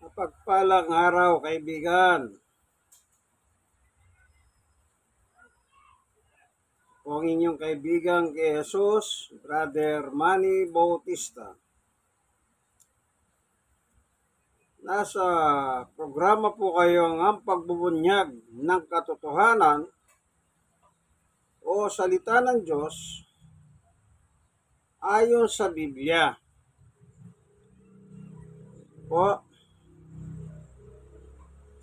Mapagpalang araw, kaibigan. Kung ang inyong kaibigan kay Jesus, Brother Manny Bautista. Nasa programa po kayo ang pagbubunyag ng katotohanan o salita ng Diyos ayon sa Biblia. Po,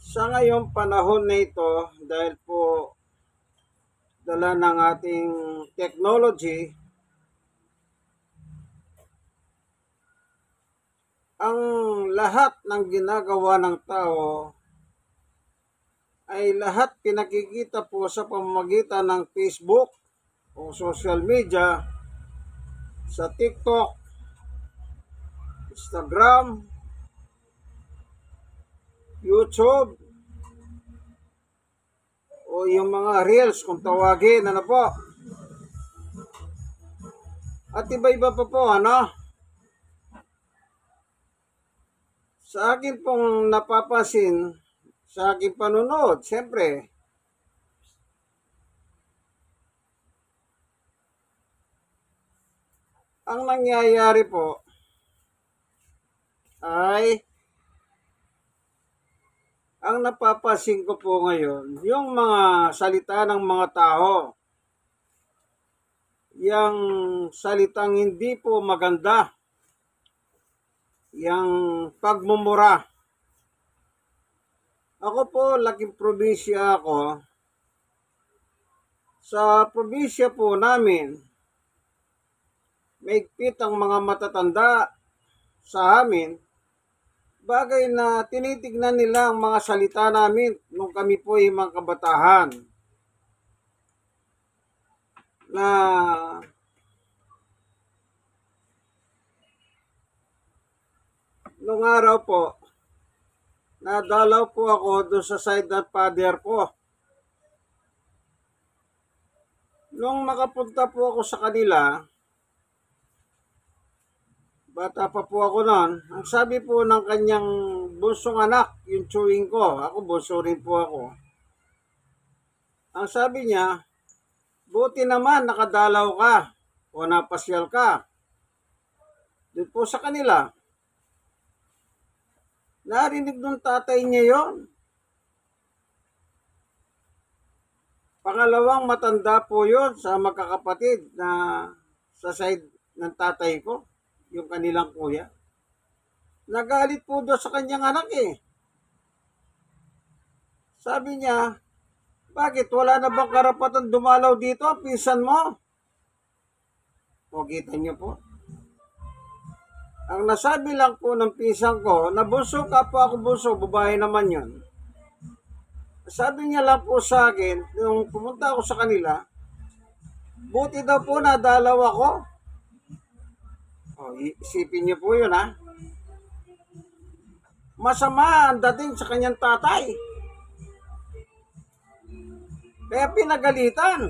sa ngayong panahon na ito, dahil po dala ng ating technology, ang lahat ng ginagawa ng tao ay lahat pinakikita po sa pamamagitan ng Facebook o social media, sa TikTok, Instagram, YouTube, o yung mga Reels kung tawagin, ano po. At iba-iba pa po, Sa akin pong napapansin, sa aking panunood, siyempre, ang nangyayari po ay, ang napapansin ko po ngayon, yung mga salita ng mga tao, yung salitang hindi po maganda, yung pagmumura. Ako po, laking probinsya ako. Sa probinsya po namin, maigpit ang mga matatanda sa amin, bagay na tinitignan nila ang mga salita namin nung kami po ay mga kabataan. Na nung araw po, nadalaw po ako doon sa side ng father ko. Nung makapunta po ako sa kanila, bata pa po ako noon, ang sabi po ng kanyang bunsong anak, yung chewing ko, ako bunso rin po ako. Ang sabi niya, buti naman nakadalaw ka o napasyal ka. Doon po sa kanila. Narinig ng tatay niya yon. Pangalawang matanda po yon sa magkakapatid na sa side ng tatay ko, yung kanilang kuya. Nagalit po doon sa kanyang anak eh. Sabi niya, bakit wala na bang karapatan dumalaw dito ang pinsan mo? O kita niyo po. Ang nasabi lang po ng pinsan ko, na bunso ka po ako bunso, babae naman yon. Sabi niya lang po sa akin, nung pumunta ako sa kanila, buti daw po nadalaw ako. O, isipin niyo po yun Masama ang dating sa kanyang tatay. Kaya pinagalitan.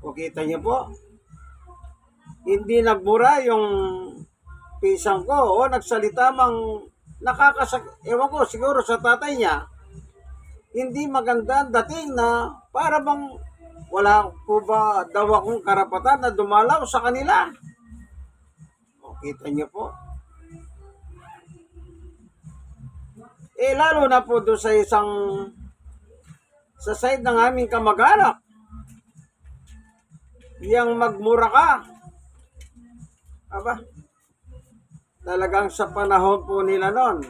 O kita niyo po. Hindi nagmura yung pisang ko o nagsalita mang ewan ko siguro sa tatay niya. Hindi maganda ang dating na para bang wala po ba daw akong karapatan na dumalaw sa kanila. O kita niyo po. Lalo na po doon sa side ng aming kamag-anak. Yang magmura ka. Aba, talagang sa panahon po nila noon,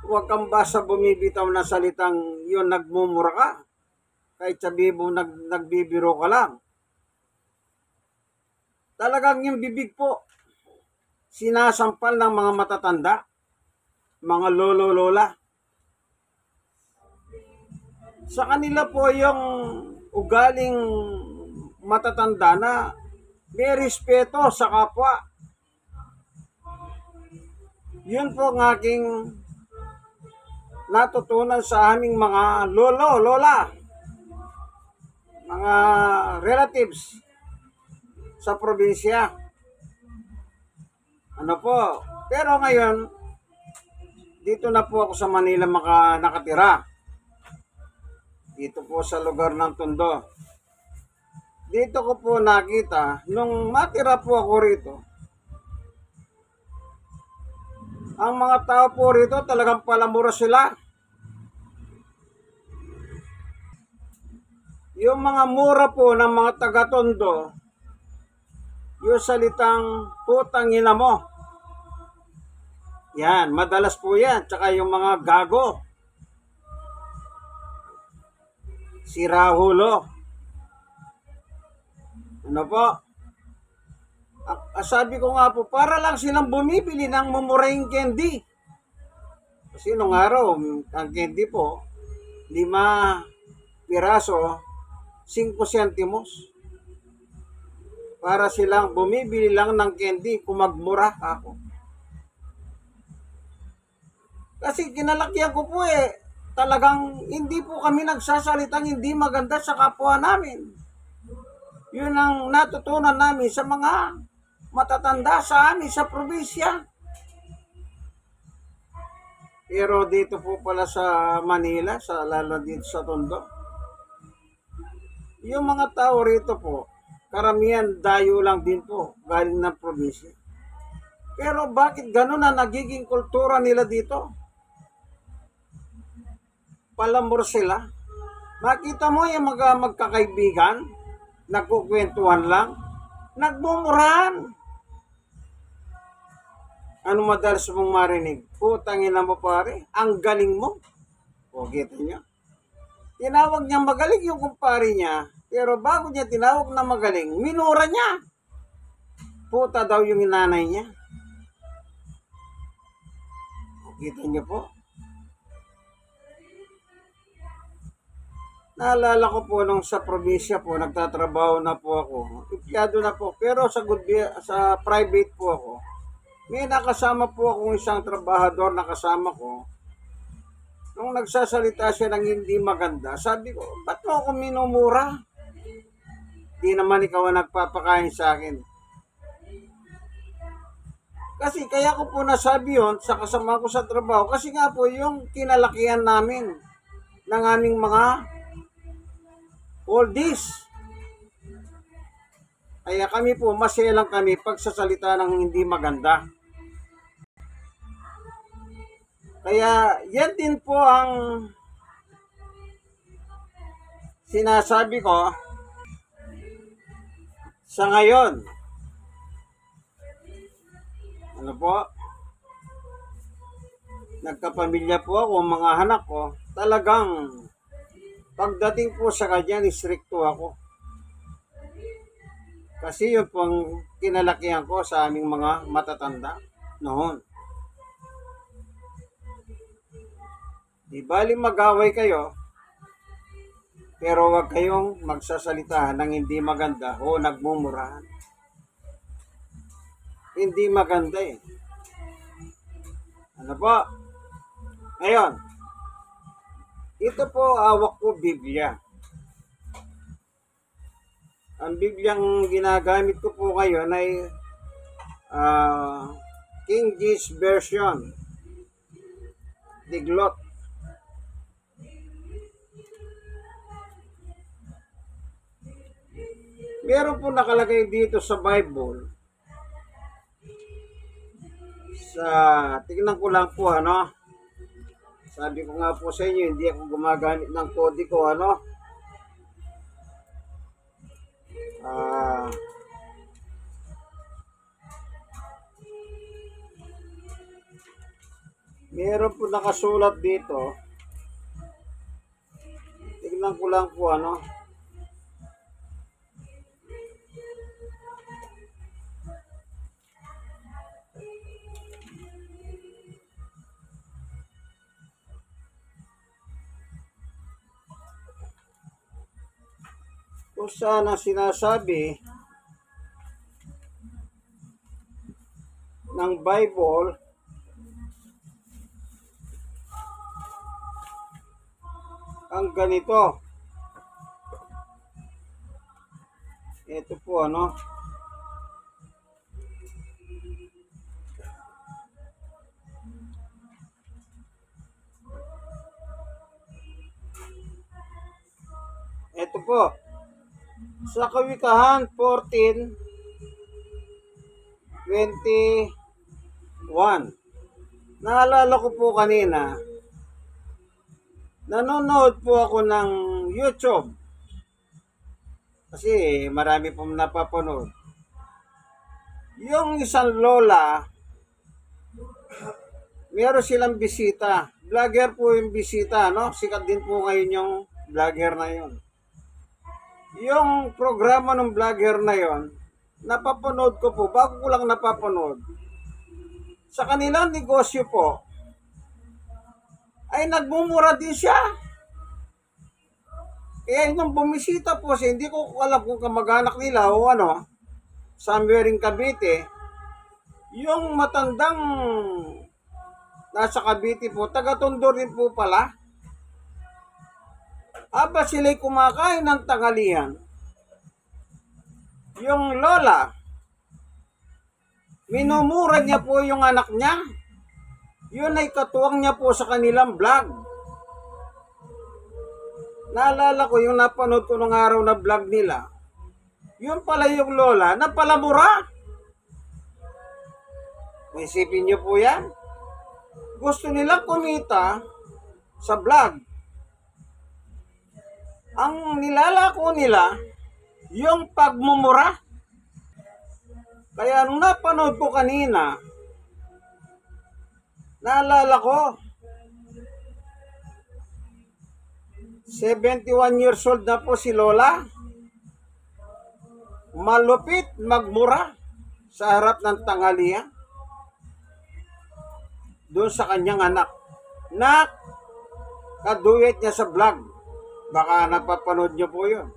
huwag kang basta bumibitaw na salitang yun nagmumura ka. Kahit sabihin mo nagbibiro ka lang. Talagang yung bibig po, sinasampal ng mga matatanda, mga lolo-lola. Sa kanila po yung ugaling matatanda na may respeto sa kapwa. Yun po ang aking natutunan sa aming mga lolo, lola, mga relatives sa probinsya. Ano po? Pero ngayon, dito na po ako sa Manila nakatira. Dito po sa lugar ng Tondo. Dito ko po nakita, nung matira po ako rito, ang mga tao po rito talagang palamura sila. Yung mga mura po ng mga taga-Tondo, yung salitang putang ina mo. Yan, madalas po yan. Tsaka yung mga gago. Sirahulo. Ano po? Sabi ko nga po, para lang silang bumibili ng mumuraing candy. Kasi nung araw, ang candy po, 5 piraso, 5 sentimos. Para silang bumibili lang ng candy kung magmura ako. Kasi kinalakyan ko po talagang hindi po kami nagsasalitang hindi maganda sa kapwa namin. Yun ang natutunan namin sa mga matatanda sa amin sa probinsya. Pero dito po pala sa Manila, lalo dito sa Tondo, yung mga tao rito po, karamihan dayo lang din po, galing ng probinsya. Pero bakit ganun na nagiging kultura nila dito? Palamor sila. Makita mo yung magkakaibigan, nagkukwentuhan lang, nagmumurahan. Ano madalas mong marinig? Putangin na mo pare, ang galing mo. O, kita niya. Tinawag niya magaling yung kumpare niya, pero bago niya tinawag na magaling, minura niya. Puta daw yung nanay niya. O, kita niyo po. Naalala ko po nung sa probinsya po, nagtatrabaho na po ako. Empleyado na po, pero sa private po ako. May nakasama po akong isang trabahador na kasama ko. Nung nagsasalita siya ng hindi maganda, sabi ko, ba't mo ako minumura? Di naman ikaw ang nagpapakain sa akin. Kasi kaya ko po nasabi yun sa kasama ko sa trabaho, kasi nga po yung kinalakihan namin ng aming mga oldies. Kaya kami po, maselang kami pagsasalita ng hindi maganda. Kaya yan din po ang sinasabi ko sa ngayon. Ano po? Nagkapamilya po ako, mga anak ko. Talagang pagdating po sa kanya, istrikto ako. Kasi yun pong kinalakihan ko sa aming mga matatanda noon. Di bali mag-away kayo, pero wag kayong magsasalita ng hindi maganda o nagmumurahan. Hindi maganda eh. Ano po? Ngayon, ito po hawak ko Biblia. Ang Bibliang ginagamit ko po ngayon ay King James Version. Diglot. Meron po nakalagay dito sa Bible. Tingnan ko lang po Sabi ko nga po sa inyo, hindi ako gumagamit ng kodiko meron po nakasulat dito. Tingnan ko lang po kung saan ang sinasabi ng Bible ang ganito. Ito po Ito po. Sa Kawikahan 14:21. Naalala ko po kanina, nanonood po ako ng YouTube. Kasi marami pong napapanood. Yung isang lola, meron silang bisita. Vlogger po yung bisita, no? Sikat din po ngayon yung vlogger na yon. Yung programa ng vlogger na yon, napapanood ko po, bago ko lang napapanood. Sa kanilang negosyo po, ay nagmumura din siya. Kaya nung bumisita po siya, hindi ko alam kung kamag-anak nila o ano, somewhere in Cavite, yung matandang nasa Cavite po, taga-Tondo rin po pala. Aba sila'y kumakain ng tanghalian. Yung lola, minumura niya po yung anak niya. Yun ay katuwang niya po sa kanilang vlog. Naalala ko yung napanood ko nung araw na vlog nila. Yun pala yung lola na palamura. Isipin niyo po yan. Gusto nilang kumita sa vlog. Ang nilalako nila, yung pagmumura. Kaya nung napanood ko kanina, naalala ko, 71 years old na po si Lola. Malupit magmura sa harap ng tanghalian doon sa kanyang anak na kaduet niya sa vlog. Baka napapanood niyo po yun.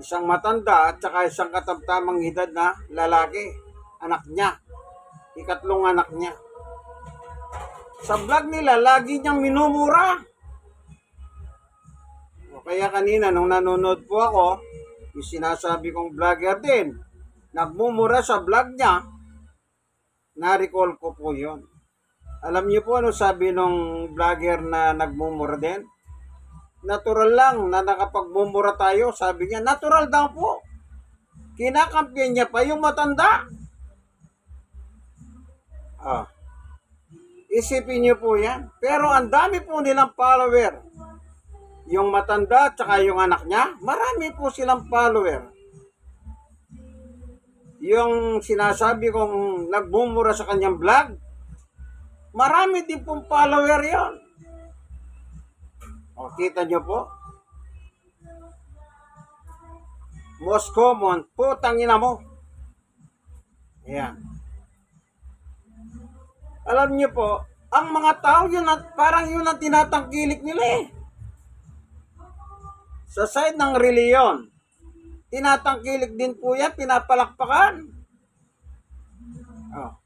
Isang matanda at saka isang katamtamang edad na lalaki. Anak niya. Ikatlong anak niya. Sa vlog nila, lagi niyang minumura. O kaya kanina, nung nanonood po ako, yung sinasabi kong vlogger din, nagmumura sa vlog niya, na-recall ko po yun. Alam niyo po ano sabi nung vlogger na nagmumura din? Natural lang na nakapagmumura tayo. Sabi niya, natural daw po. Kinakampiyan niya pa yung matanda. Isipin niyo po yan. Pero ang dami po nilang follower. Yung matanda at saka yung anak niya, marami po silang follower. Yung sinasabi kong nagmumura sa kanyang vlog, marami din pong follower yon. O, kita nyo po? Most common, putang ina mo. Ayan. Alam nyo po, ang mga tao yun, parang yun ang tinatangkilik nila eh. Sa side ng reliyon, tinatangkilik din po yan, pinapalakpakan. Oh.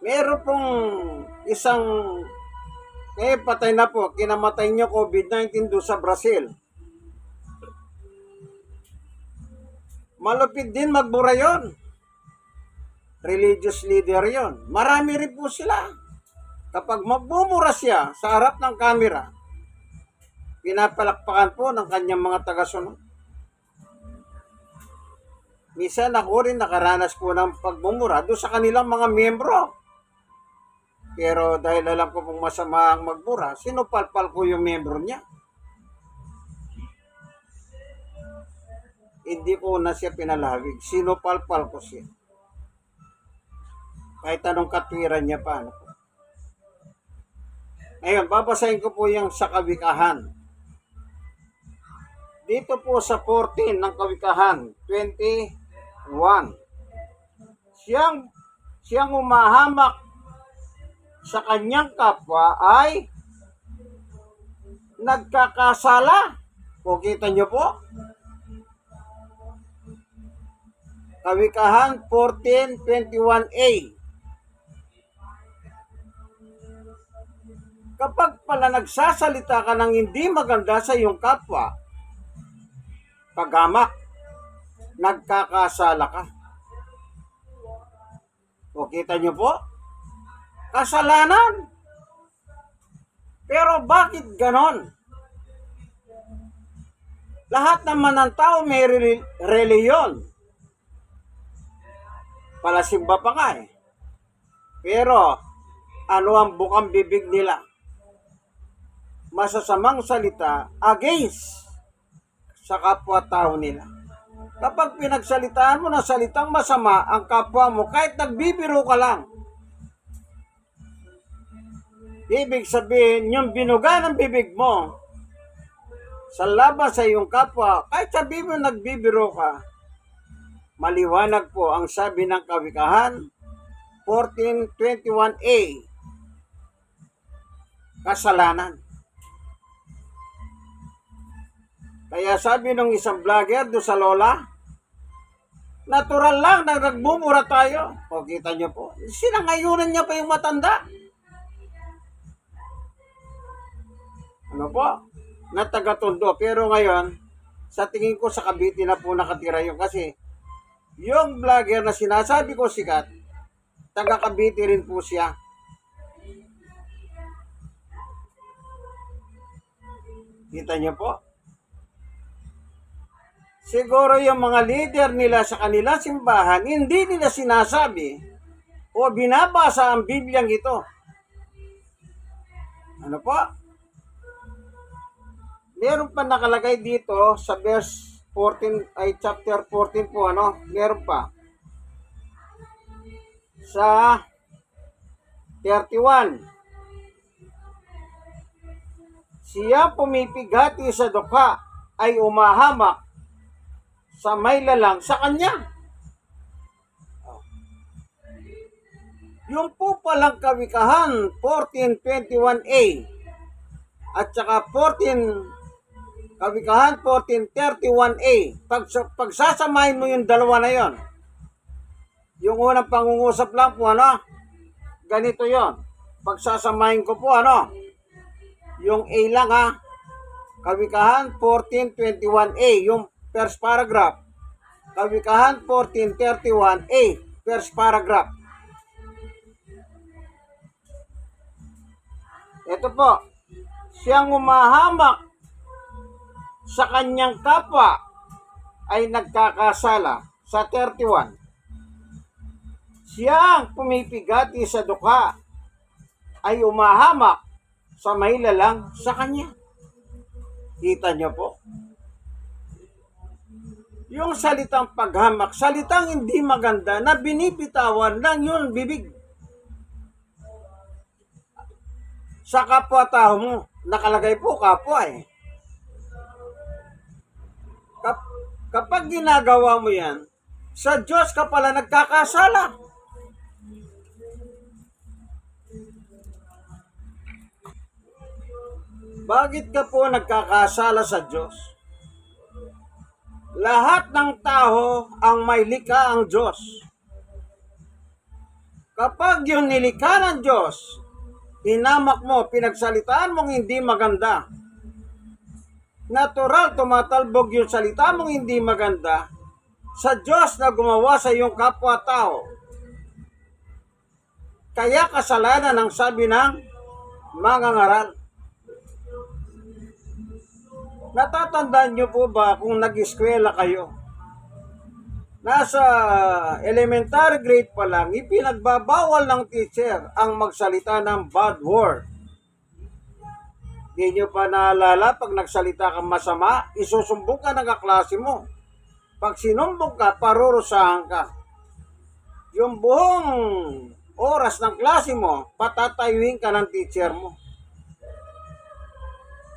Meron pong isang patay na po, kinamatay niyo COVID-19 doon sa Brazil. Malupit din magbura yon. Religious leader yon. Marami rin po sila. Kapag magbumura siya sa harap ng kamera, pinapalakpakan po ng kanyang mga tagasunod. Minsan ako rin nakaranas po ng pagmumura doon sa kanilang mga miyembro. Pero dahil alam ko pong masama ang magbura, sinupalpal ko yung miyembro niya. Hindi ko na siya pinalawig. Sinupalpal ko siya. Kahit anong katwiran niya pa. Ano po. Ngayon, babasahin ko po yung sa Kawikahan. Dito po sa 14 ng Kawikahan, 21. Siyang umahamak sa kanyang kapwa ay nagkakasala. O kita nyo po? Kawikahan 14:21a. Kapag pala nagsasalita ka ng hindi maganda sa iyong kapwa, paghamak, nagkakasala ka. O kita nyo po? Kasalanan. Pero bakit ganon? Lahat naman ng tao may reliyon. Palasimba pa nga eh. Pero, ano ang bukang bibig nila? Masasamang salita against sa kapwa-tao nila. Kapag pinagsalitaan mo ng salitang masama ang kapwa mo, kahit nagbibiro ka lang, ibig sabihin, yung binuga ng bibig mo sa laban sa iyong kapwa, kahit sabihin mo nagbibiro ka, maliwanag po ang sabi ng Kawikahan 14:21a, kasalanan. Kaya sabi ng isang vlogger do sa lola, natural lang na nagmumura tayo. O kita nyo po, sinangayunan niya pa yung matanda. Ano po? Na taga-Tondo. Pero ngayon, sa tingin ko sa Cavite na po nakatira yun. Kasi yung vlogger na sinasabi ko sikat, taga Cavite rin po siya. Kita niyo po? Siguro yung mga leader nila sa kanilang simbahan, hindi nila sinasabi o binabasa ang Bibliang ito. Ano po? Meron pa nakalagay dito sa verse 14, ay chapter 14 po, ano? Meron pa. Sa 31. Siya pumipigati sa dukha ay umahamak sa may lalang sa kanya. Yung po palang Kawikahan 14:21a at saka Kawikahan 14:31a, pagsasamahin mo yung dalawa na yon, yung unang pangungusap lang po, ano, ganito yon. Pagsasamahin ko po, ano, yung A lang ha, Kawikahan 14:21a, yung first paragraph. Kawikahan 14:31a, first paragraph. Ito po, siyang umahamak sa kanyang kapwa ay nagkakasala. Sa 31, siyang pumipigati sa dukha ay umahamak sa may lalang sa kanya. Kita niyo po? Yung salitang paghamak, salitang hindi maganda na binibitawan lang yun bibig. Sa kapwa-tao mo, nakalagay po kapwa eh. Kapag ginagawa mo yan, sa Diyos ka pala nagkakasala. Bakit ka po nagkakasala sa Diyos? Lahat ng tao ang may likha ang Diyos. Kapag yung nilikha ng Diyos, hinamak mo, pinagsalitaan mong hindi maganda, natural tumatalbog yung salita mong hindi maganda sa Diyos na gumawa sa iyong kapwa-tao. Kaya kasalanan ang sabi ng mga ngaral. Natatandaan nyo po ba kung nag-eskwela kayo? Nasa elementary grade pa lang, ipinagbabawal ng teacher ang magsalita ng bad word. Di nyo pa naalala, pag nagsalita kang masama, isusumbong ka ng kaklase mo. Pag sinumbong ka, parurusahan ka. Yung buong oras ng klase mo, patatayuin ka ng teacher mo.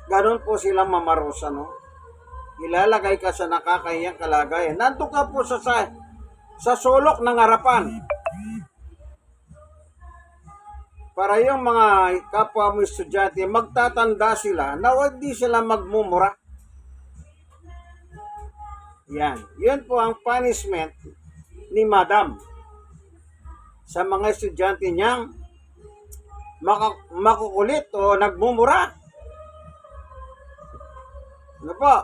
Ganon po silang mamarusa, no? Ilalagay ka sa nakakahiyang kalagayan. Nandun ka po sa sulok ng harapan. Para yung mga kapwa mo estudyante, magtatanda sila na hindi sila magmumura. Yan. Yun po ang punishment ni Madam sa mga estudyante niyang makukulit o nagmumura. Ano po?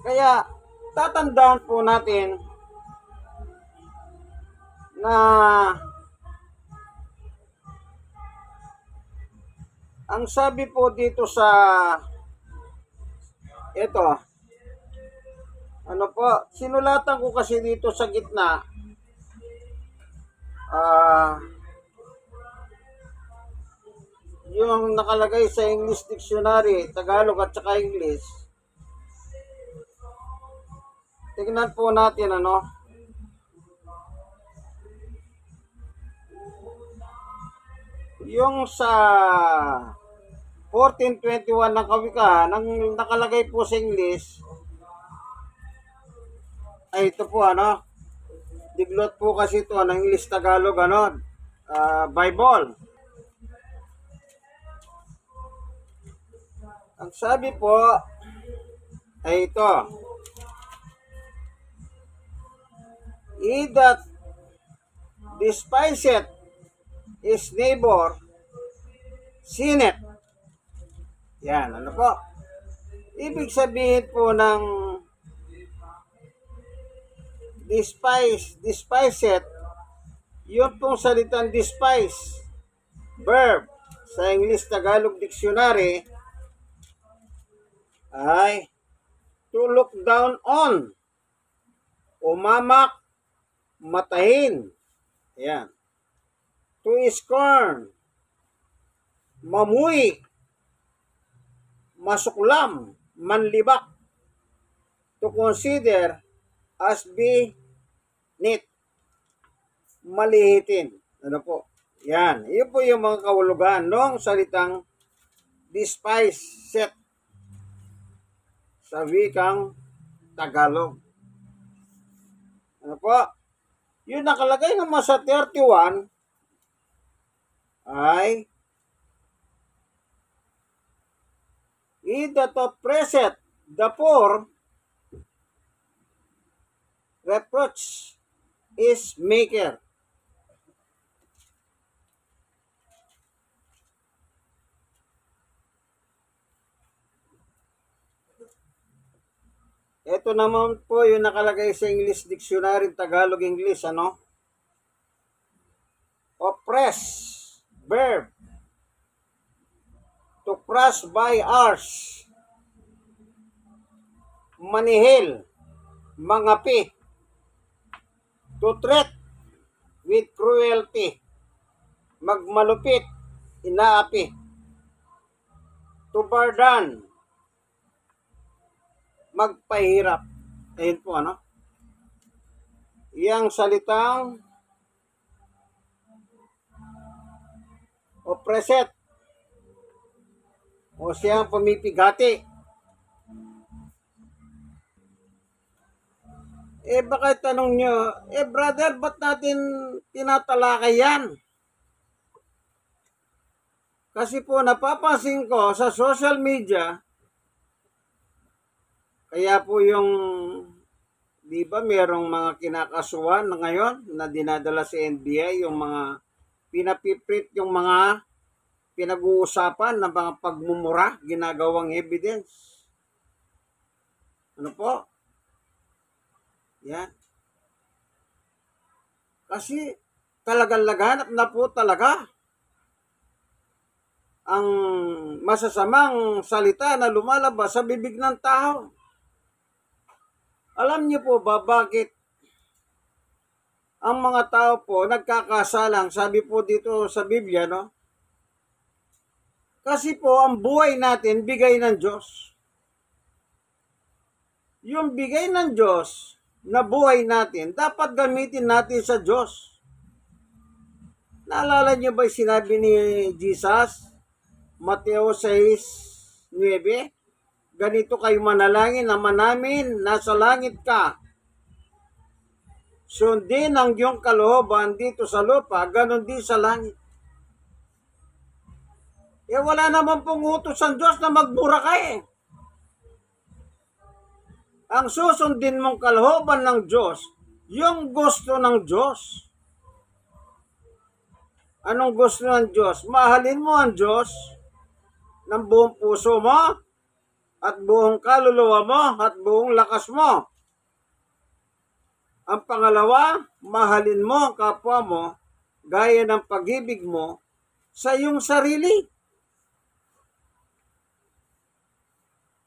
Kaya tatandaan po natin na ang sabi po dito sa Ito, ano po, sinulatan ko kasi dito sa gitna, ah, yung nakalagay sa English Dictionary, Tagalog at saka English. Tingnan po natin ano. Yung sa 1421 ng Kawikaan, ang nakalagay po sa English, ay ito po ano, diglot po kasi ito, ng English Tagalog ano, Bible. Ang sabi po ay ito, he that despiseth his neighbor sinneth. Yan, ano po? Ibig sabihin po ng despiseth, yun pong salitang despise, verb, sa English Tagalog Dictionary, ay to look down on, umamak, matahin. Ayan. To scorn, mamuhi, masuklam, manlibak. To consider as beneath, malihitin. Ano po? Yan. Iyon po yung mga kahulugan ng salitang despise set sa wikang Tagalog. Ano po? Yung nakalagay naman sa 31 ay he that oppresseth the poor reproach is maker. Ito naman po yung nakalagay sa English Dictionary, Tagalog English, ano? Oppress, verb, to crush by arms, manihil, mangapi, to treat with cruelty, magmalupit, inaapi, to burden, magpahirap. Ayun po ano. Yang salitang oppressed o siyang pumipigati. Baka tanong nyo, brother, ba't natin tinatalakay yan? Kasi po napapansin ko sa social media, kaya po yung, di ba, merong mga kinakasuhan na ngayon na dinadala sa NBI, yung mga pinapiprint, yung mga pinag-uusapan ng mga pagmumura, ginagawang evidence. Ano po? Yan. Kasi talagang laganap na po talaga ang masasamang salita na lumalabas sa bibig ng tao. Alam niyo po ba bakit ang mga tao po nagkakasalang, sabi po dito sa Biblia, no? Kasi po ang buhay natin bigay ng Diyos. Yung bigay ng Diyos na buhay natin, dapat gamitin natin sa Diyos. Naalala niyo ba yung sinabi ni Jesus? Mateo 6:9, ganito kayo manalangin, Ama namin, nasa langit ka. Sundin ang iyong kalooban dito sa lupa, ganon din sa langit. Wala naman pong utos ang Diyos na magmura ka eh. Ang susundin mong kalooban ng Diyos, yung gusto ng Diyos. Anong gusto ng Diyos? Mahalin mo ang Diyos ng buong puso mo, at buong kaluluwa mo, at buong lakas mo. Ang pangalawa, mahalin mo ang kapwa mo, gaya ng pag-ibig mo sa iyong sarili.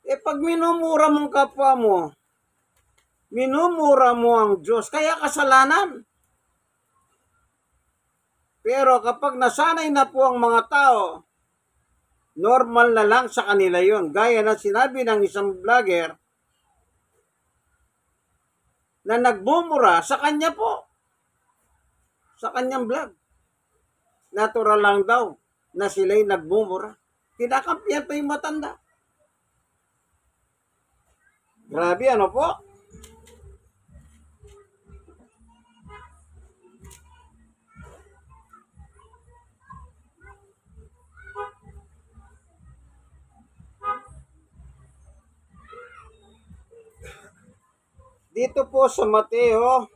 Pag minumura mong kapwa mo, minumura mo ang Diyos, kaya kasalanan. Pero kapag nasanay na po ang mga tao, normal na lang sa kanila yon. Gaya na sinabi ng isang vlogger na nagbumura sa kanya po, sa kanyang vlog. Natural lang daw na sila'y nagbumura. Kinakampihan pa yung matanda. Grabe, ano po? Dito po sa Mateo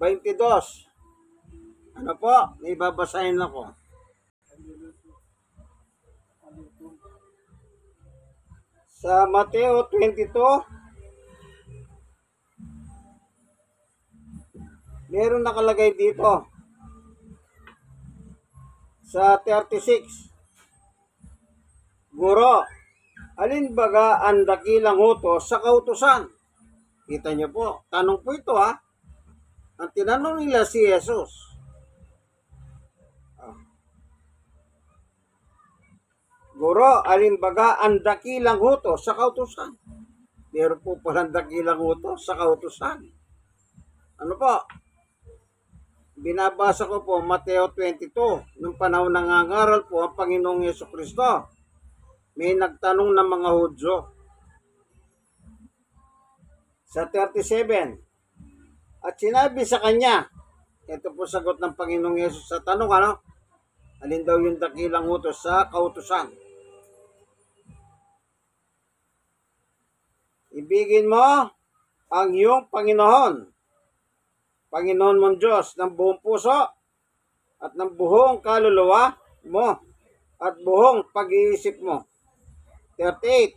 22. Ano po? May babasahin ako. Sa Mateo 22, meron nakalagay dito. Sa 36. Guro, alin baga ang dakilang utos sa kautusan? Kita niyo po. Tanong po ito ha. Ang tinanong nila si Jesus. Guro, alin baga ang dakilang utos sa kautusan? Meron po palang dakilang utos sa kautusan. Ano po? Binabasa ko po Mateo 22. Nung panahon nangangaral po ang Panginoong Jesucristo. May nagtanong ng mga Hudyo. Sa 37. At sinabi sa kanya, ito po sagot ng Panginoong Yesus sa tanong, ano? Alin daw yung dakilang utos sa kautusan? Ibigin mo ang iyong Panginoon. Panginoon mong Diyos ng buong puso at ng buong kaluluwa mo at buong pag-iisip mo. 38.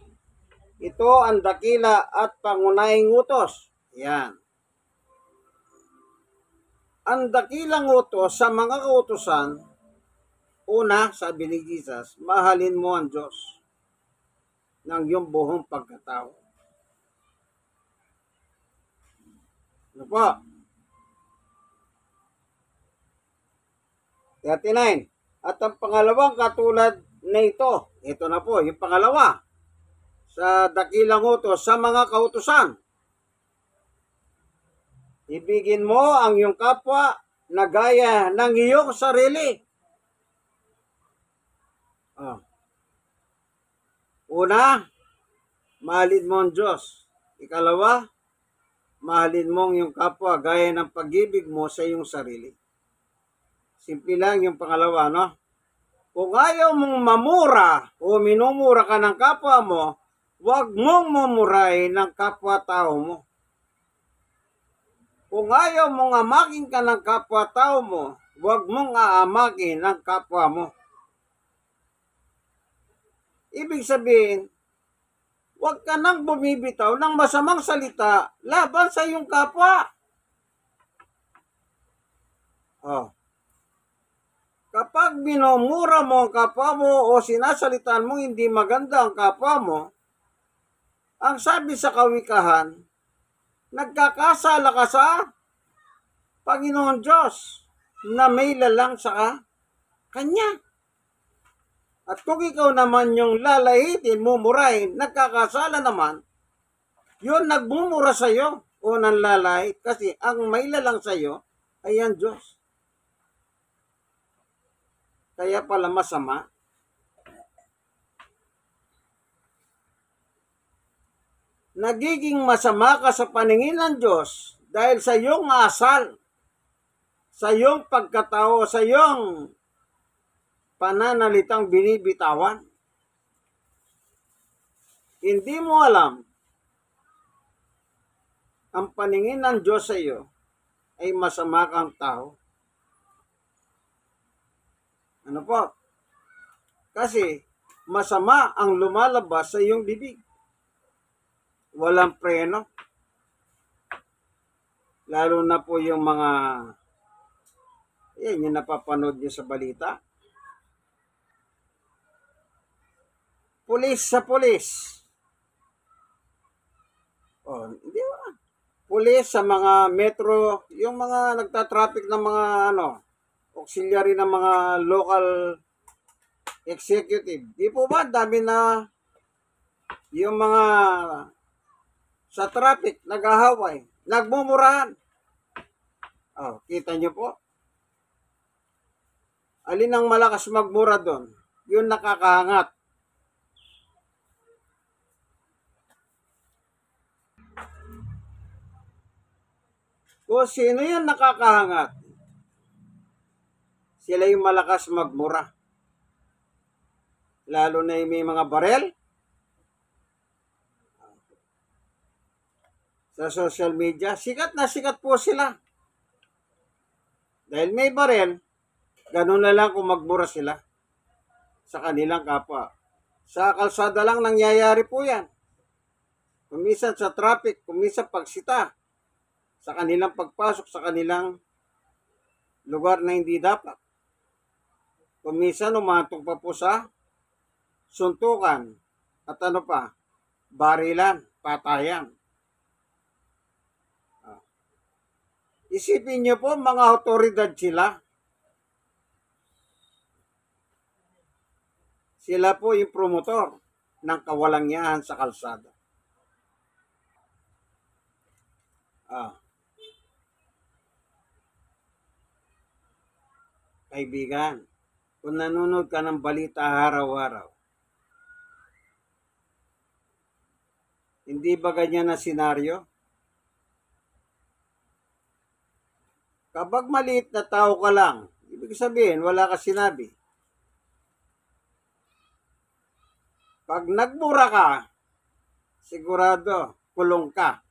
Ito ang dakila at pangunahing utos. Yan. Ang dakilang utos sa mga kautusan, una, sabi ni Jesus, mahalin mo ang Diyos ng iyong buong pagkatao. Ano po? 39. At ang pangalawang katulad na ito na po, yung pangalawa, sa dakilang utos sa mga kautusan. Ibigin mo ang iyong kapwa na gaya ng iyong sarili. Una, mahalin mo ang Diyos. Ikalawa, mahalin mo ang iyong kapwa gaya ng pag-ibig mo sa iyong sarili. Simple lang yung pangalawa, no? Kung ayaw mong mamura o minumura ka ng kapwa mo, huwag mong mamurahin ng kapwa-tao mo. Kung ayaw mong amakin ka ng kapwa-tao mo, huwag mong aamakin ng kapwa mo. Ibig sabihin, huwag ka nang bumibitaw ng masamang salita laban sa iyong kapwa. Kapag minumura mo ang kapwa mo o sinasalitan mo hindi maganda ang kapwa mo, ang sabi sa kawikahan, nagkakasala ka sa Panginoon Diyos na may lalang sa Kanya. At kung ikaw naman yung lalahitin, mumurahin, nagkakasala naman, yun nagmumura sa iyo o nanlalahit kasi ang may lalang sa iyo ay ang Diyos. Kaya pala masama. Nagiging masama ka sa paningin ng Diyos dahil sa iyong asal, sa iyong pagkatao, sa iyong pananalitang binibitawan. Hindi mo alam ang paningin ng Diyos sa iyo ay masama kang tao. Ano po? Kasi masama ang lumalabas sa iyong bibig. Walang preno. Lalo na po yung mga yan yung napapanood nyo sa balita. pulis sa pulis. Oh, hindi ba? Pulis sa mga metro, yung mga nagtatraffic ng mga auxiliary ng mga local executive. Di po ba dami na yung mga sa traffic nag-ahaway, nagmumurahan. Oh, kita nyo po. Alin ang malakas magmura doon? Yun nakakahangat. Kung sino yung nakakahangat, sila yung malakas magmura. Lalo na yung may mga barel sa social media. Sikat na sikat po sila. Dahil may barel, ganun na lang kung magmura sila sa kanilang kapwa. Sa kalsada lang nangyayari po yan. Kumisan sa traffic, kumisan pagsita, sa kanilang pagpasok sa kanilang lugar na hindi dapat. Kumisan umatong pa po sa suntukan at barilan, patayan. Isipin niyo po, mga otoridad sila. Sila po yung promotor ng kawalangian sa kalsada. Kaibigan, kung nanonood ka ng balita araw-araw, hindi ba ganyan na senaryo? Kapag maliit na tao ka lang, ibig sabihin, wala ka sinabi. Pag nagmura ka, sigurado, kulong ka.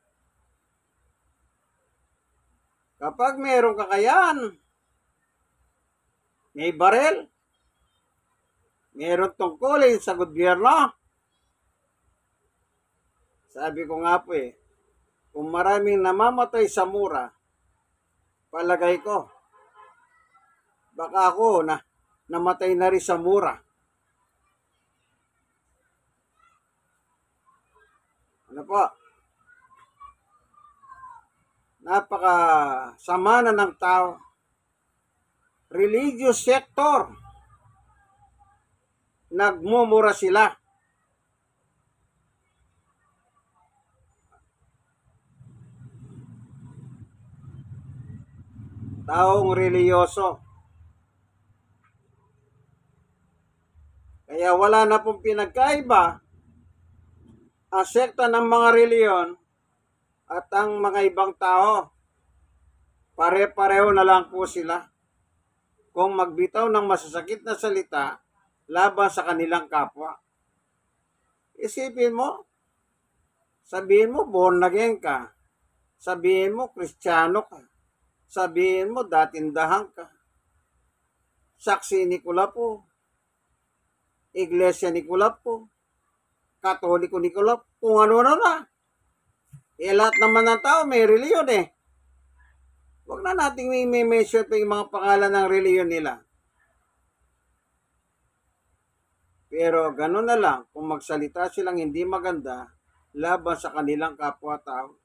Kapag meron kakayahan, may barel, meron tungkulin sa gobyerno. Sabi ko nga po kung maraming namamatay sa mura, palagay ko, baka ako namatay na rin sa mura. Ano po? Napaka sama na ng tao. Religious sector. Nagmumura sila. Taong reliyoso. Kaya wala na pong pinagkaiba ang sekta ng mga reliyon at ang mga ibang tao. Pare-pareho na lang po sila kung magbitaw ng masasakit na salita laban sa kanilang kapwa. Isipin mo, sabihin mo born again ka, sabihin mo Kristiyano ka, sabihin mo datindahan ka, saksi ni Kulapo, Iglesia ni Kulapo, Katoliko ni Kulapo, kung ano na. Lahat naman ng tao may reliyon Huwag na nating may mention pa yung mga pangalan ng reliyon nila. Pero gano'n na lang, kung magsalita silang hindi maganda laban sa kanilang kapwa-tao.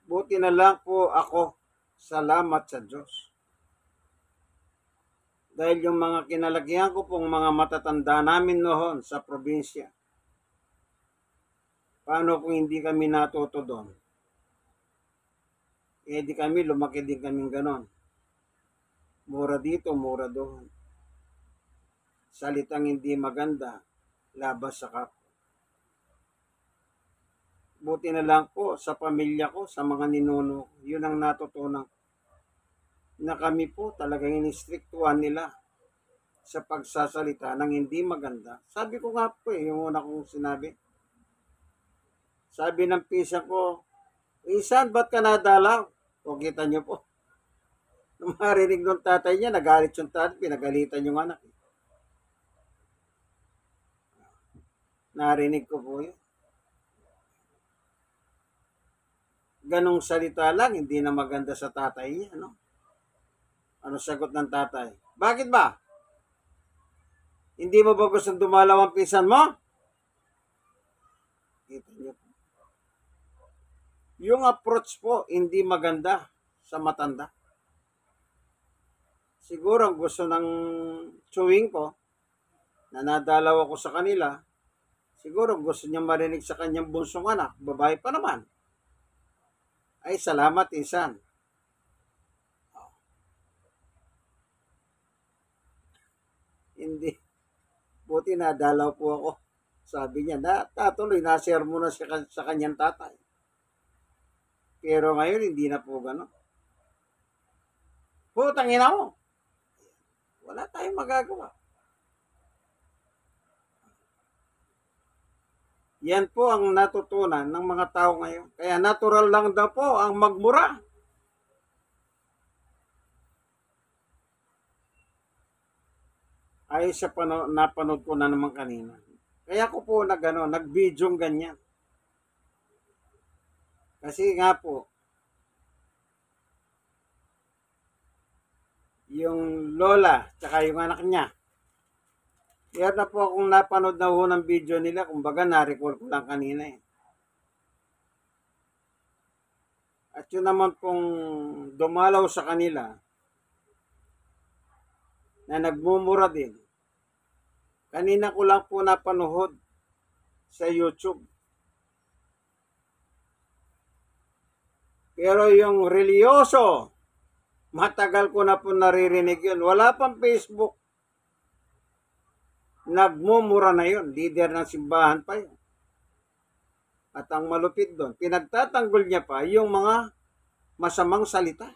Buti na lang po ako, salamat sa Diyos. Dahil yung mga kinalakihan ko pong mga matatanda namin noon sa probinsya, paano kung hindi kami natuto doon? Di kami, lumaki din kaming ganon. Mura dito, mura doon. Salitang hindi maganda, labas sa kapwa. Buti na lang po sa pamilya ko, sa mga ninuno, yun ang natutunan na kami po talagang inistriktuhan nila sa pagsasalita ng hindi maganda. Sabi ko nga po yung una kong sinabi. Sabi ng pisa ko, Isan, ba't ka nadalaw? O kita nyo po. Nung marinig ng tatay niya, nagalit yung tatay, pinagalitan yung anak. Narinig ko po yun. Ganong salita lang, hindi na maganda sa tatay niya, no? Ano sagot ng tatay? Bakit ba? Hindi mo ba gustong dumalaw ang pinsan mo? Kita niyo po. Yung approach po, hindi maganda sa matanda. Siguro ang gusto ng chewing ko, na nadalaw ako sa kanila, siguro gusto niya marinig sa kanyang bunsong anak, babae pa naman. Ay, salamat, insan. Hindi. Buti nadalaw po ako. Sabi niya, tatuloy, na-share mo na sa kanyang tatay. Pero ngayon, hindi na po gano'n. Putang ina mo. Wala tayong magagawa. Yan po ang natutunan ng mga tao ngayon. Kaya natural lang daw po ang magmura. Ay sa napanood ko na naman kanina. Kaya ko po nag-video ganyan. Kasi nga po, yung lola, tsaka yung anak niya, kaya na po akong napanood na ng video nila, kumbaga na-recall ko lang kanina eh. At yun naman pong dumalaw sa kanila, na nagmumura din. Kanina ko lang po napanood sa YouTube. Pero yung religyoso, matagal ko na po naririnig yun. Wala pang Facebook. Nagmumura na yun. Leader ng simbahan pa yun. At ang malupit doon, pinagtatanggol niya pa yung mga masamang salita.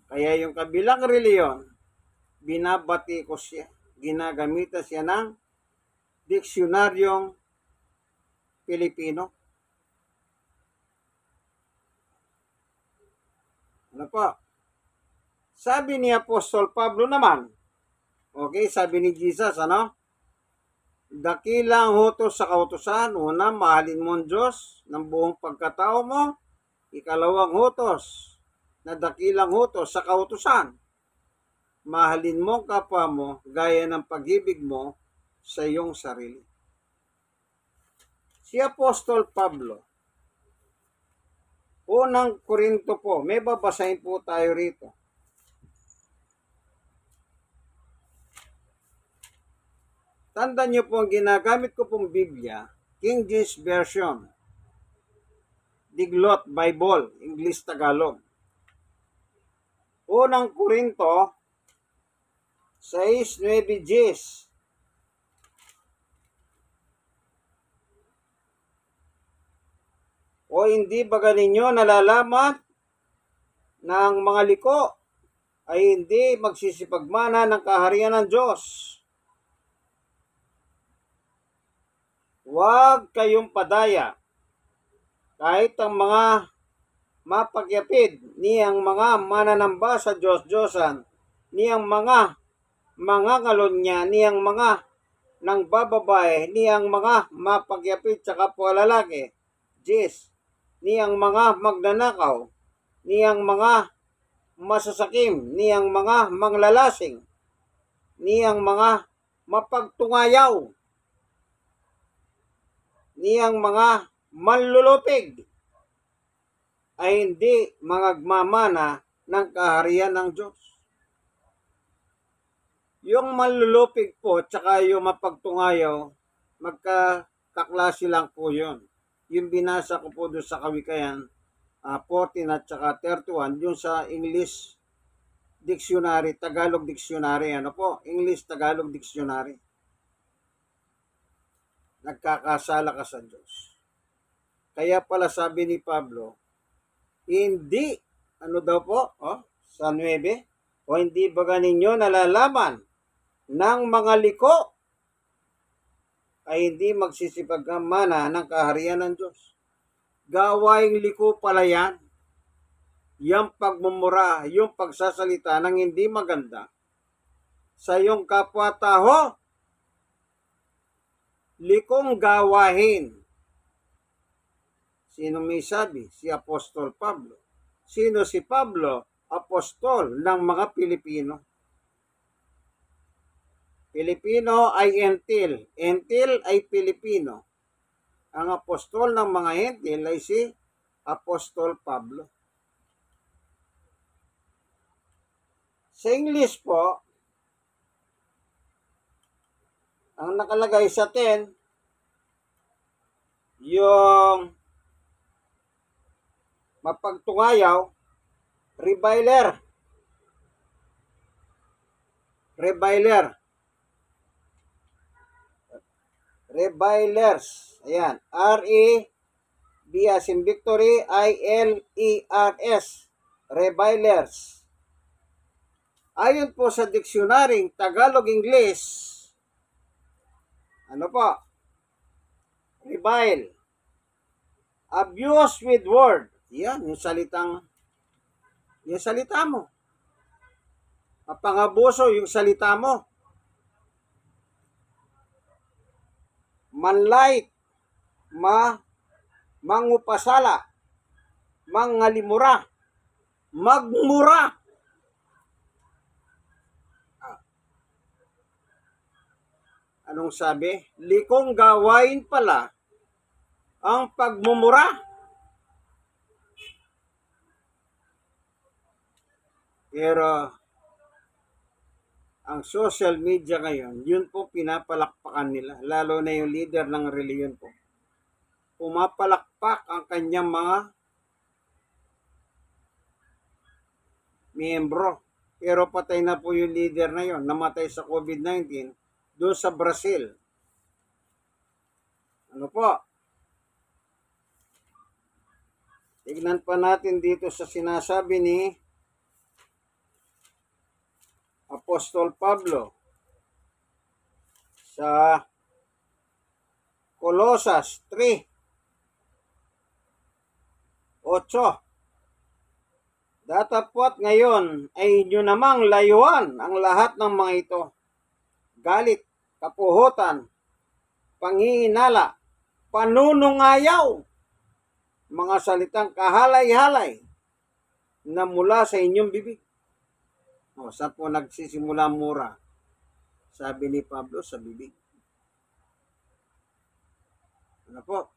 Kaya yung kabilang reliyon, binabati ko siya. Ginagamitan siya ng diksyonaryong Pilipino. Ano po? Sabi ni Apostol Pablo naman, okay, sabi ni Jesus, ano? Dakilang hutos sa kautusan, una, mahalin mo ang Diyos ng buong pagkatao mo. Ikalawang hutos, na dakilang hutos sa kautusan, mahalin mo ang kapwa mo gaya ng pag-ibig mo sa iyong sarili. Si Apostol Pablo, unang Korinto po, may babasahin po tayo rito. Tandaan niyo po, ang ginagamit ko pong Biblia, King James Version, Diglot Bible, English Tagalog. Unang Korinto 6:9-10. O hindi ba ninyo nalalaman na ang mga liko ay hindi magsisipagmana ng kaharian ng Diyos? Huwag kayong padaya, kahit ang mga mapagyapid, niyang mga mananamba sa Diyos-Diyosan, niyang mga ngalon niyang mga nang bababae, niyang mga mapagyapid sa kapwa lalaki, niyang mga magnanakaw, niyang mga masasakim, niyang mga manglalasing, niyang mga mapagtungayaw, niyang mga manlulupig, ay hindi mangagmamana ng kaharian ng Diyos. Yung manlulupig po, tsaka yung mapagtungayaw, magkakaklase lang po yun. Yung binasa ko po doon sa Kawikayan, 14 at saka 31, yung sa English Dictionary, Tagalog Dictionary, ano po, English Tagalog Dictionary. Nagkakasala ka sa Diyos. Kaya pala sabi ni Pablo, hindi, ano daw po, sa 9, o hindi ba ninyo nalalaman ng mga liko ay hindi magsisipagmana ng kaharian ng Diyos. Gawaing liko pala yan. Yung pagmumura, yung pagsasalita ng hindi maganda sa iyong kapwa-tao, likong gawahin. Sino may sabi? Si Apostol Pablo. Sino si Pablo? Apostol ng mga Pilipino. Pilipino ay Entil. Entil ay Pilipino. Ang apostol ng mga Hentil ay si Apostol Pablo. Sa English po, ang nakalagay sa 10, yung mapagtungayaw, reviler. Revilers. Ayan. R-E-V as in Victory, I-L-E-R-S. Revilers. Ayon po sa diksyunaring Tagalog-English, ano po? Revile. Abuse with word. Yan, yung salita mo. Mapangabuso yung salita mo. Manlait, mangupasala, mangalimura, magmura. Anong sabi? Likong gawain pala ang pagmumura. Pero ang social media ngayon, yun po pinapalakpakan nila. Lalo na yung leader ng reliyon po. Pumapalakpak ang kanyang mga miyembro. Pero patay na po yung leader na yun. Namatay sa COVID-19 doon sa Brazil. Ano po? Tignan pa natin dito sa sinasabi ni Apostol Pablo sa Colosas 3:8. Datapwat ngayon ay inyo namang layuan ang lahat ng mga ito. Galit, kapuhutan, panghihinala, panunungayaw, mga salitang kahalay-halay na mula sa inyong bibig. O, saan po nagsisimula mura? Sabi ni Pablo, sa bibig. Ano po?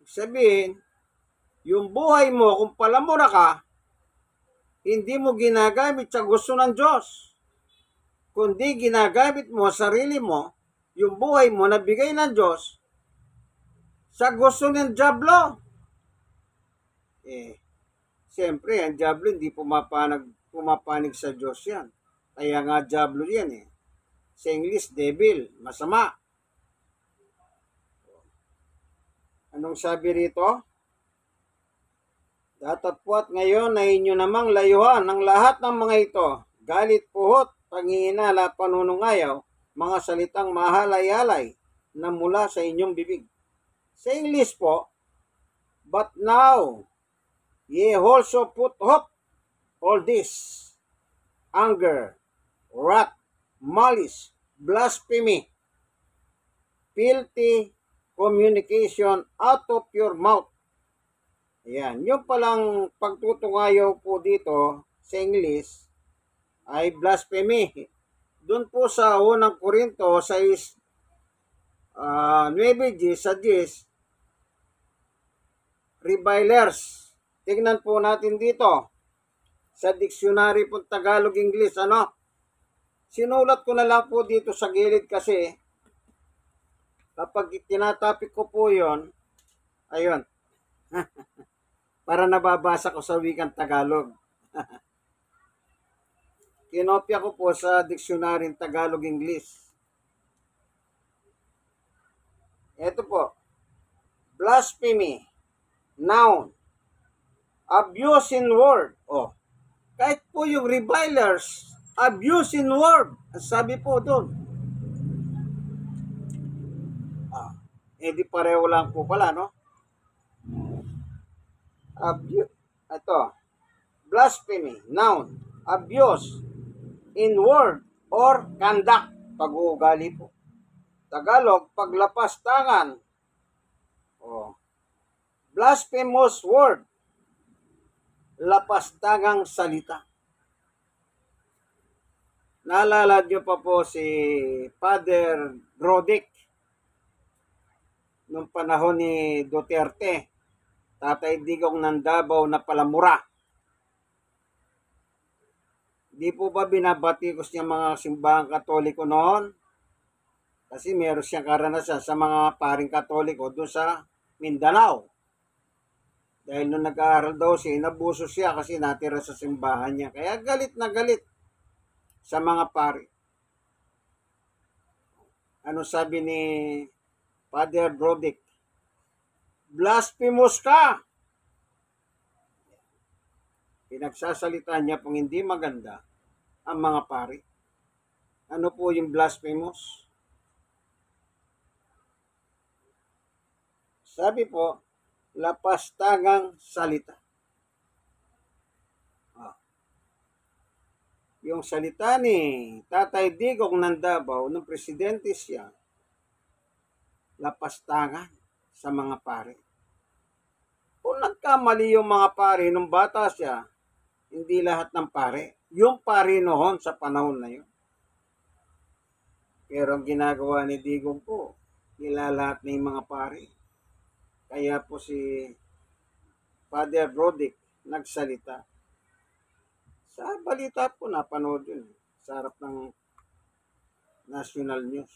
Sabihin, yung buhay mo, kung palamura ka, hindi mo ginagamit sa gusto ng Diyos. Kundi ginagamit mo sarili mo, yung buhay mo na bigay ng Diyos, sa gusto ng Diablo. Siyempre, ang Diablo hindi pumapanig sa Diyos yan. Kaya nga Diablo yan . Sa English, devil, masama. Anong sabi rito? Datapwat ngayon ay inyo namang layuhan ang lahat ng mga ito. Galit, puhot, panghihinala, panunungayaw, mga salitang mahalay-halay na mula sa inyong bibig. Sa English po, but now, ye also put hope, all this, anger, wrath, malice, blasphemy, filthy communication out of your mouth. Ayan, yung palang pagtutungayaw po dito sa English ay blasphemy. Doon po sa unang Korinto 6, 9 sa 10, revilers. Tingnan po natin dito sa dictionary po Tagalog-English. Sinulat ko na lang po dito sa gilid kasi kapag tinatapik ko po yon, ayun, para nababasa ko sa wikang Tagalog. Kinopya ko po sa dictionary Tagalog-English. Ito po, blasphemy, noun, abuse in word. Kahit po yung revilers, abuse in word. Sabi po doon. Di pareho lang po pala, no? Ito, blasphemy, noun, abuse in word or conduct, pag-uugali po. Tagalog, paglapastangan. Blasphemous word. lapastangang salita. Naalala niyo pa po si Father Rodic nung panahon ni Duterte, Tatay Digong ng Davao na palamura. Di po ba binabatikos niya mga simbahang Katoliko noon? Kasi meron siyang karanasan sa mga paring Katoliko doon sa Mindanao. Dahil nung nag-aaral daw siya, inabuso siya kasi natira sa simbahan niya. Kaya galit na galit sa mga pari. Ano sabi ni Father Rodic? Blasphemous ka! Pinagsasalita niya pong hindi maganda ang mga pari. Ano po yung blasphemous? Sabi po, lapastangang salita. Yung salita ni Tatay Digong ng Davao nung presidente siya, lapastangan sa mga pari. Kung nagkamali yung mga pari nung bata siya, hindi lahat ng pare. Yung pari noon sa panahon na yun. Pero ang ginagawa ni Digong po, nilalahat na yung mga pari. Kaya po si Father Rodic nagsalita. Sa balita po napanood yun. Sa harap ng national news.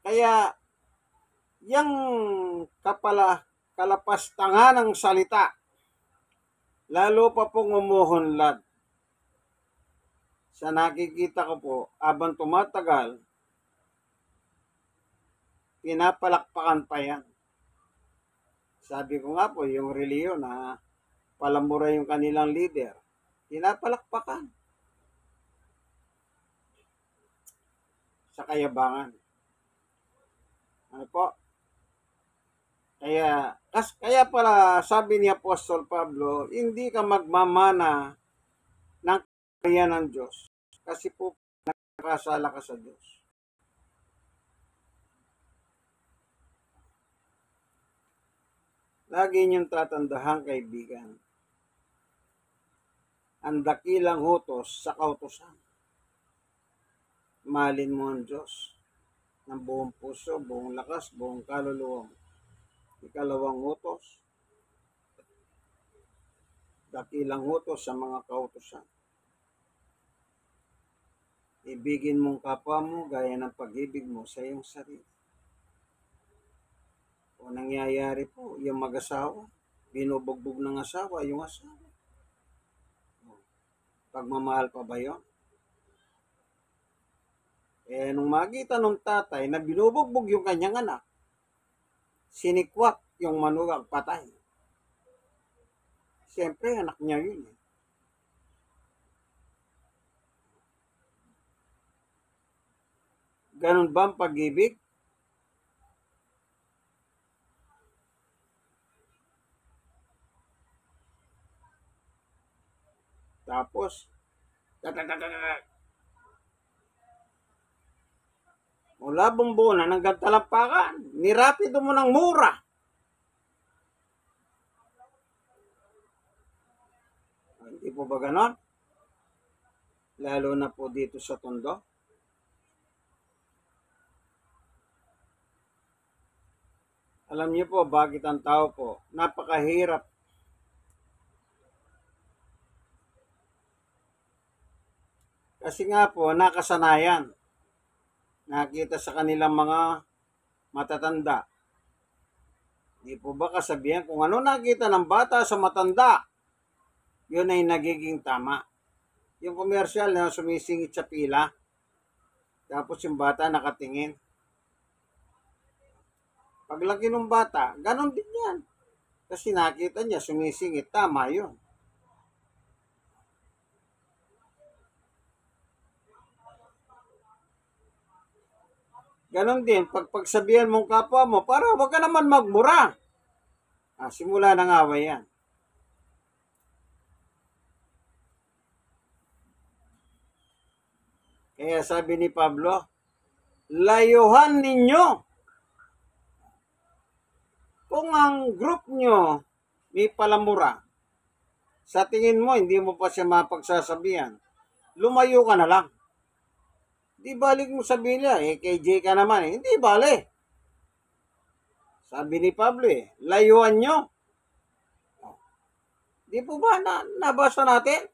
Kaya, yung kalapastangan ng salita, lalo pa pong umuhunlad. Sa nakikita ko po, abang tumatagal, pinapalakpakan pa yan. Sabi ko nga po, yung reliyon na palamura yung kanilang leader, pinapalakpakan sa kayabangan. Ano po? Kaya pala sabi ni Apostol Pablo, hindi ka magmamana ng kariyan ng Diyos kasi po nakasala ka sa Diyos. Lagi niyong tatandahang kaibigan, ang dakilang utos sa kautusan. Mahalin mo ang Diyos ng buong puso, buong lakas, buong kaluluwa. Ikalawang utos, dakilang utos sa mga kautusan. Ibigin mong kapwa mo gaya ng pag-ibig mo sa iyong sarili. O nangyayari po, yung mag-asawa, binubugbog ng asawa, yung asawa. Pagmamahal pa ba yun? Nung makita ng tatay na binubugbog yung kanyang anak, sinikwak yung manugang patay. Siyempre, anak niya yun. Ganun ba ang pag-ibig? Tapos, mula bumbunan hanggang talampakan, nirapido mo ng mura. Hindi po ba ganon? Lalo na po dito sa Tondo. Alam niyo po bakit ang tao po napakahirap kasi nga po nakasanayan. Nakita sa kanilang mga matatanda. Di po ba kasabihan kung ano nakita ng bata sa matanda, yun ay nagiging tama. Yung komersyal na sumisingit sa pila, tapos yung bata nakatingin. Paglaki ng bata, ganon din yan. Kasi nakita niya sumisingit, tama yun. Ganon din, pag pagsabihan mong kapwa mo, para wag ka naman magmura. Simula ng away yan. Kaya sabi ni Pablo, layuhan ninyo. Kung ang group nyo may palamura. Sa tingin mo, hindi mo pa siya mapagsasabihan. Lumayo ka na lang. Di balik mo sabihin niya, KJ ka naman eh. Hindi bali. Sabi ni Pablo layuan nyo. Di po ba nabasa natin?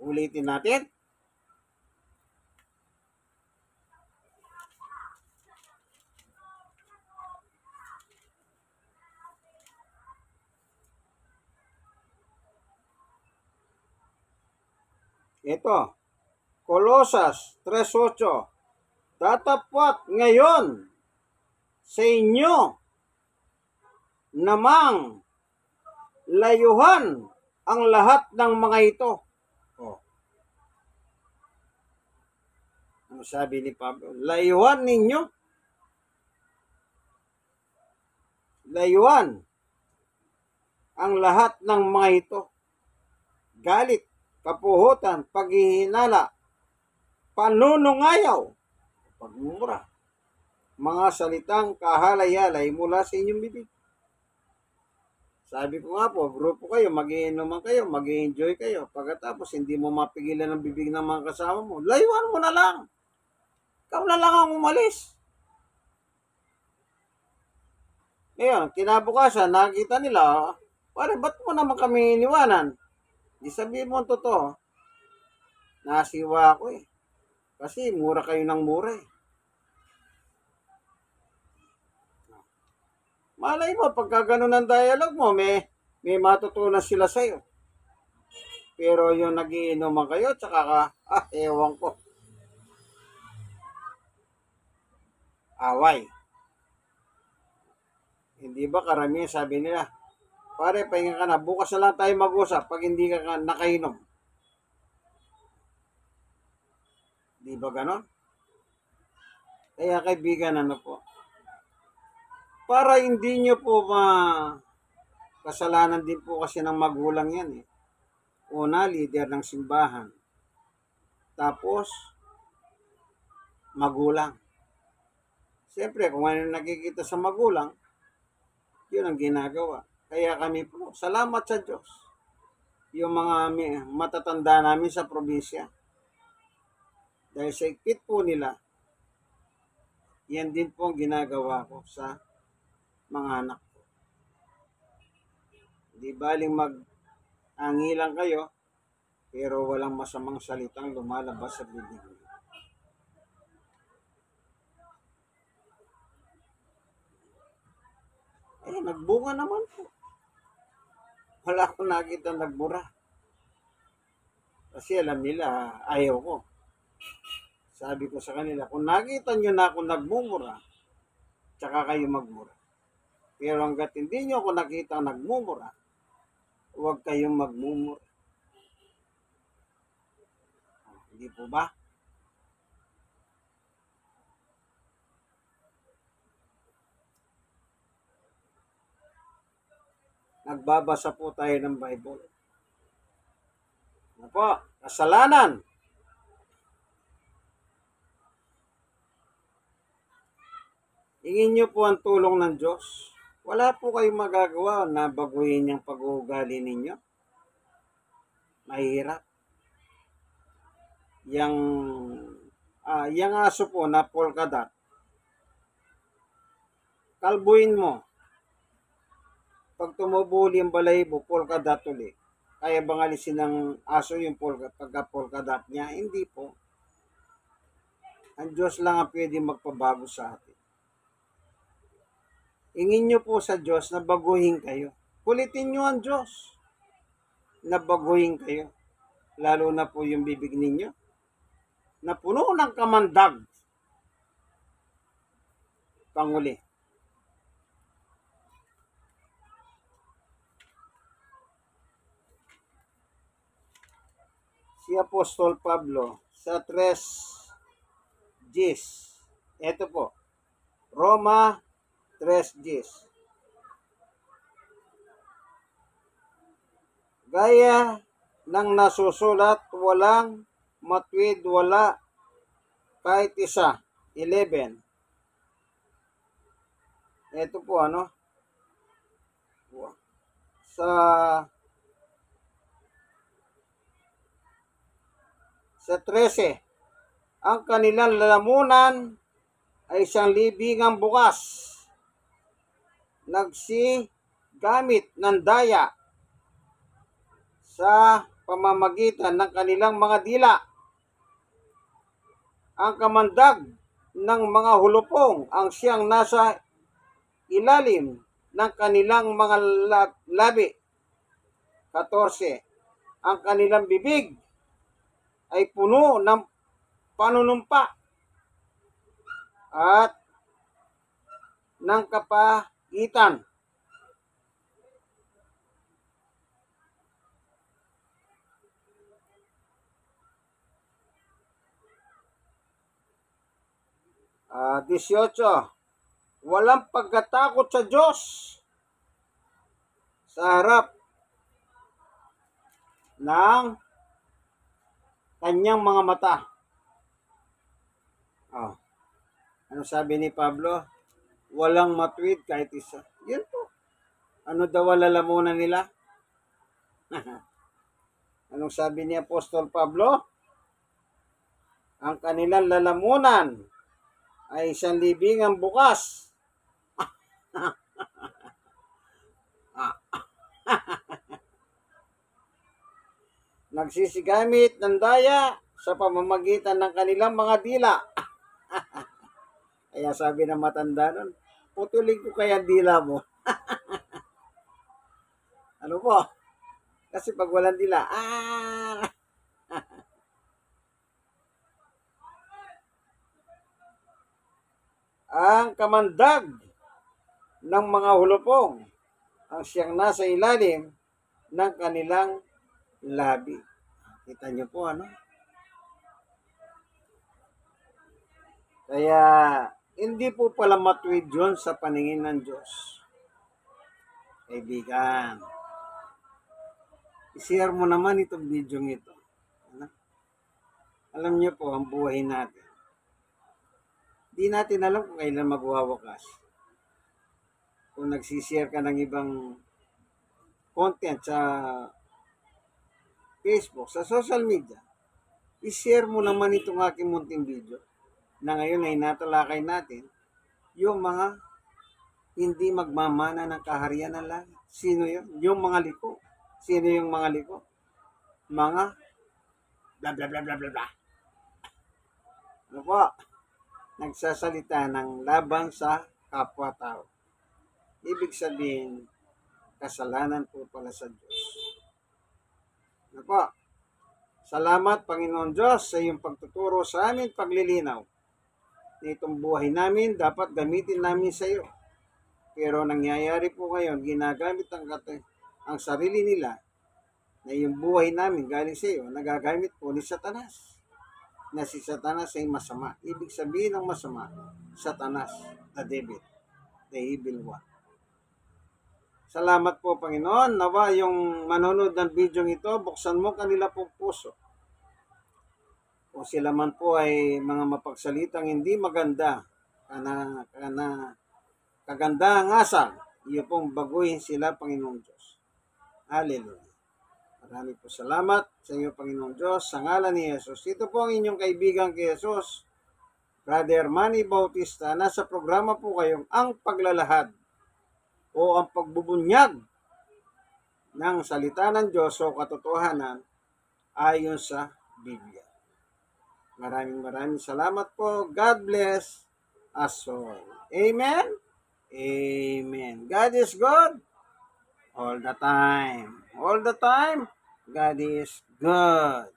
Ulitin natin. Ito, Kolosas 3:8. Tatapwat ngayon sa inyo namang layuhan ang lahat ng mga ito. Oh. Ano sabi ni Pablo? Layuhan ninyo. Layuhan ang lahat ng mga ito. Galit, kapuhutan, paghihinala, panunungayaw, pagmumura, mga salitang kahalay-halay mula sa inyong bibig. Sabi ko nga po, grupo kayo, mag-iinuman kayo, mag-i-enjoy kayo. Pagkatapos, hindi mo mapigilan ang bibig ng mga kasama mo, layuan mo na lang. Ikaw na lang ang umalis. Ngayon, kinabukasan, nakita nila, pare, ba't mo naman kami iniwanan? Di sabihin mo ang totoo. Nasiwa ako eh. Kasi mura kayo ng mura eh. Malay mo, pagka ganun ang dialogue mo, may matutunan sila sa'yo. Pero yung nagiinuman kayo, tsaka ka, ewan ko. Away. Hindi ba karamihan sabi nila, pare, pahinga ka na, bukas na lang tayo mag-usap pag hindi ka nakainom. Di ba ganon? Kaya kaibigan, ano po, para hindi nyo po kasalanan din po kasi ng magulang yan eh. Una, leader ng simbahan. Tapos, magulang. Siyempre, kung ano nakikita sa magulang, yun ang ginagawa. Kaya kami po, salamat sa Diyos. Yung mga matatanda namin sa probinsya. Dahil sa ikpit po nila, yan din po ang ginagawa ko sa mga anak ko. Di baling mag-angilan kayo, pero walang masamang salitang lumalabas sa bibig niyo. Nagbunga naman po. Wala akong nakita nagbura. Kasi alam nila, ayaw ko. Sabi ko sa kanila, kung nakita nyo na ako nagmumura, tsaka kayo magmura. Pero hanggat hindi nyo ako nakita nagmumura, huwag kayong magmumura. Hindi po ba? Nagbabasa po tayo ng Bible. Ano po? Kasalanan. Hingin nyo po ang tulong ng Diyos. Wala po kayong magagawa na baguhin yung pag-uugali ninyo. Mahirap. Yang aso po na polka dot, kalbuin mo. Pag tumubuli ang balahibo, polka dot ulit. Kaya bang alisin ng aso yung pagka-polka dot niya? Hindi po. Ang Diyos lang ang pwede magpabago sa atin. Hingin nyo po sa Diyos na baguhin kayo. Kulitin nyo ang Diyos na baguhin kayo. Lalo na po yung bibig ninyo na puno ng kamandag. Panguli. Si Apostol Pablo sa 3:10. Ito po. Roma 3:10. Gaya ng nasusulat, walang matwid, wala kahit isa. 11. Ito po sa 13, ang kanilang lalamunan ay isang libingang bukas, nagsigamit ng daya sa pamamagitan ng kanilang mga dila. Ang kamandag ng mga hulupong ang siyang nasa ilalim ng kanilang mga labi. 14. Ang kanilang bibig ay puno ng panunumpa at ng kapagitan. Ah, 18. Walang pagkatakot sa Diyos sa harap ng kanyang mga mata. Oh, ano sabi ni Pablo? Walang matuwid kahit isa. Yun po. Ano daw ang lalamunan nila? Anong sabi ni Apostol Pablo? Ang kanilang lalamunan ay isang libingang bukas. Nagsisigamit ng daya sa pamamagitan ng kanilang mga dila. Kaya sabi ng matanda nun, putulin ko kaya dila mo. Ano po? Kasi pag walang dila, ang kamandag ng mga hulupong ang siyang nasa ilalim ng kanilang labi. Kita niyo po, ano? Kaya, hindi po pala matuwid yun sa paningin ng Diyos. Kaibigan, i-share mo naman itong video ito. Ano? Alam niyo po, ang buhay natin. Di natin alam kung kailan magwawakas. Kung nagsishare ka ng ibang content sa Facebook, sa social media, i-share mo naman itong aking munting video na ngayon ay natalakay natin yung mga hindi magmamana ng kaharian ng langit. Sino yun? Yung mga liko. Sino yung mga liko? Mga bla bla bla bla bla bla. Ano po? Nagsasalita ng laban sa kapwa-tao. Ibig sabihin, kasalanan po pala sa Diyos. Ano po? Salamat, Panginoon Diyos, sa iyong pagtuturo sa amin, paglilinaw. Itong buhay namin, dapat gamitin namin sa iyo. Pero nangyayari po ngayon, ginagamit ang sarili nila na yung buhay namin galing sa iyo, nagagamit po ni Satanas. Na si Satanas ay masama. Ibig sabihin ng masama, Satanas, the devil, the evil one. Salamat po, Panginoon. Nawa yung manonood ng video ito, buksan mo kanila pong puso. Kung sila man po ay mga mapagsalitang hindi maganda, kagandahang asal, iyo pong baguhin sila, Panginoon Diyos. Hallelujah. Maraming po salamat sa iyo, Panginoon Diyos, sa ngalan ni Jesus. Ito po ang inyong kaibigan kay Jesus, Brother Manny Bautista. Nasa programa po kayong Ang Paglalahad o ang pagbubunyag ng salita ng Diyos o katotohanan ayon sa Biblia. Maraming salamat po. God bless us all. Amen? Amen. God is good all the time. All the time, God is good.